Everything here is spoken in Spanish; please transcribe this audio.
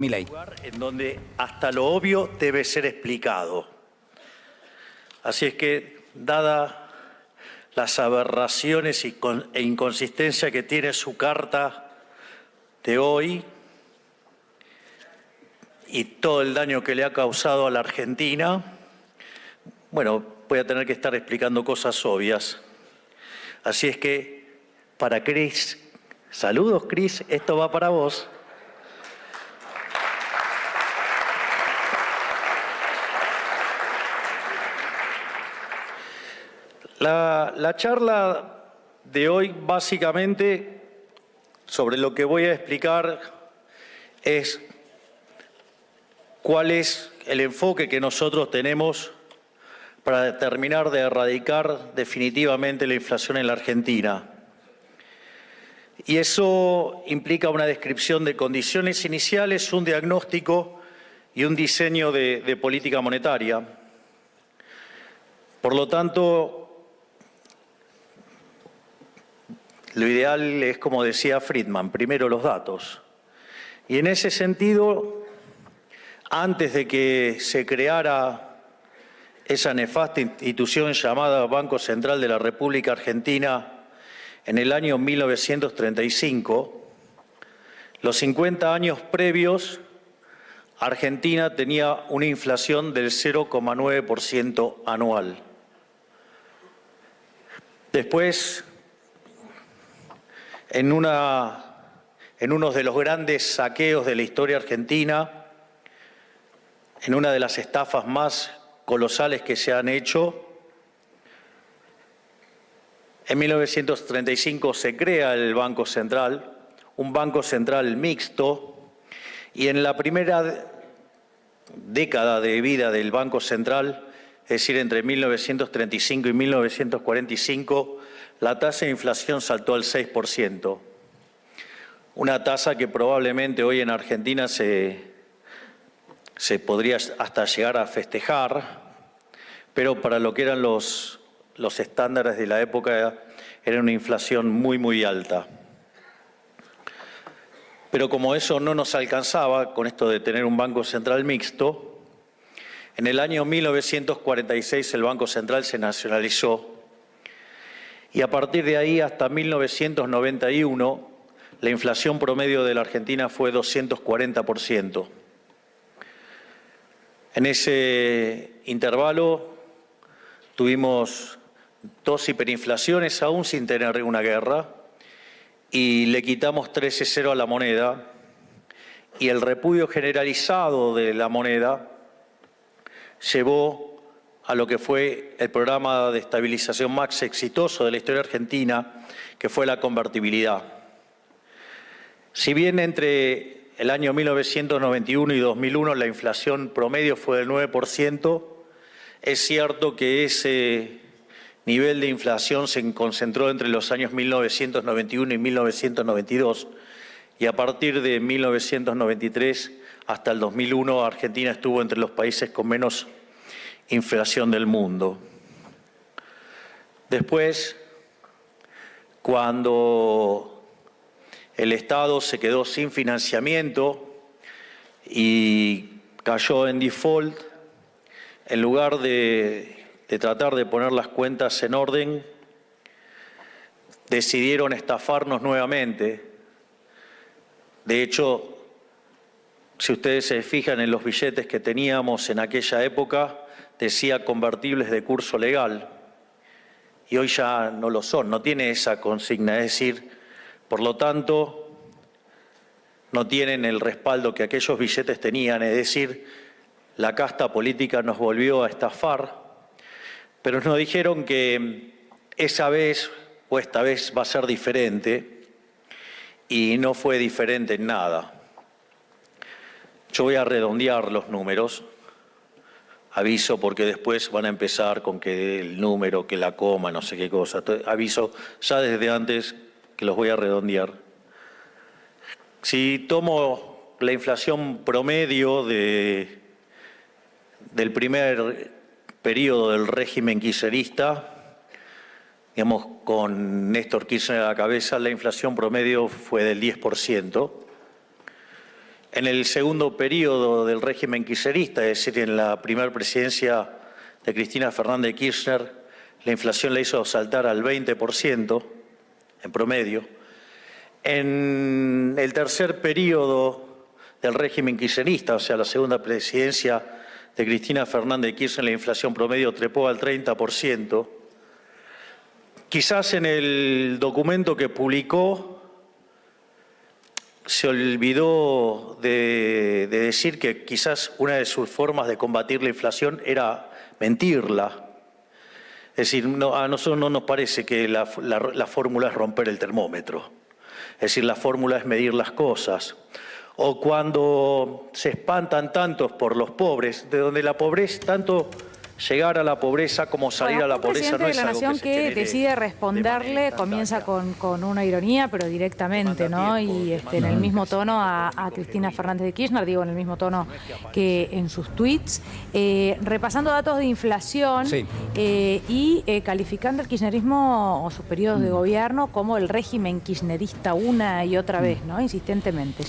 Milei. En donde hasta lo obvio debe ser explicado. Así es que, dada las aberraciones e inconsistencia que tiene su carta de hoy y todo el daño que le ha causado a la Argentina, bueno, voy a tener que estar explicando cosas obvias. Así es que, para Cris, saludos Cris, esto va para vos. La charla de hoy, básicamente, sobre lo que voy a explicar es cuál es el enfoque que nosotros tenemos para terminar de erradicar definitivamente la inflación en la Argentina. Y eso implica una descripción de condiciones iniciales, un diagnóstico y un diseño de política monetaria. Por lo tanto, lo ideal es, como decía Friedman, primero los datos. Y en ese sentido, antes de que se creara esa nefasta institución llamada Banco Central de la República Argentina en el año 1935, los 50 años previos, Argentina tenía una inflación del 0,9% anual. Después, en uno de los grandes saqueos de la historia argentina, en una de las estafas más colosales que se han hecho, en 1935 se crea el Banco Central, un Banco Central mixto, y en la primera década de vida del Banco Central, es decir, entre 1935 y 1945, la tasa de inflación saltó al 6%, una tasa que probablemente hoy en Argentina se podría hasta llegar a festejar, pero para lo que eran los estándares de la época era una inflación muy, muy alta. Pero como eso no nos alcanzaba, con esto de tener un Banco Central mixto, en el año 1946 el Banco Central se nacionalizó. Y a partir de ahí, hasta 1991, la inflación promedio de la Argentina fue 240%. En ese intervalo tuvimos 2 hiperinflaciones, aún sin tener una guerra, y le quitamos 13,0 a la moneda, y el repudio generalizado de la moneda llevó a lo que fue el programa de estabilización más exitoso de la historia argentina, que fue la convertibilidad. Si bien entre el año 1991 y 2001 la inflación promedio fue del 9%, es cierto que ese nivel de inflación se concentró entre los años 1991 y 1992, y a partir de 1993 hasta el 2001 Argentina estuvo entre los países con menos inflación del mundo. Después, cuando el Estado se quedó sin financiamiento y cayó en default, en lugar de tratar de poner las cuentas en orden, decidieron estafarnos nuevamente. De hecho, si ustedes se fijan en los billetes que teníamos en aquella época, decía convertibles de curso legal, y hoy ya no lo son, no tiene esa consigna, es decir, por lo tanto, no tienen el respaldo que aquellos billetes tenían, es decir, la casta política nos volvió a estafar, pero nos dijeron que esa vez o esta vez va a ser diferente, y no fue diferente en nada. Yo voy a redondear los números. Aviso porque después van a empezar con que el número, que la coma, no sé qué cosa. Entonces, aviso ya desde antes que los voy a redondear. Si tomo la inflación promedio del primer periodo del régimen kirchnerista, digamos, con Néstor Kirchner a la cabeza, la inflación promedio fue del 10%. En el segundo periodo del régimen kirchnerista, es decir, en la primera presidencia de Cristina Fernández de Kirchner, la inflación la hizo saltar al 20% en promedio. En el tercer periodo del régimen kirchnerista, o sea, la segunda presidencia de Cristina Fernández de Kirchner, la inflación promedio trepó al 30%. Quizás en el documento que publicó se olvidó de decir que quizás una de sus formas de combatir la inflación era mentirla. Es decir, a nosotros no nos parece que la fórmula es romper el termómetro. Es decir, la fórmula es medir las cosas. O cuando se espantan tantos por los pobres, de donde la pobreza, tanto llegar a la pobreza como salir a la pobreza no es algo que se Nación que decide responderle, comienza con una ironía, pero directamente, ¿no? Y en el mismo tono a Cristina Fernández de Kirchner, digo, en el mismo tono que en sus tweets, repasando datos de inflación y calificando el kirchnerismo o sus periodos de gobierno como el régimen kirchnerista una y otra vez, ¿no? Insistentemente.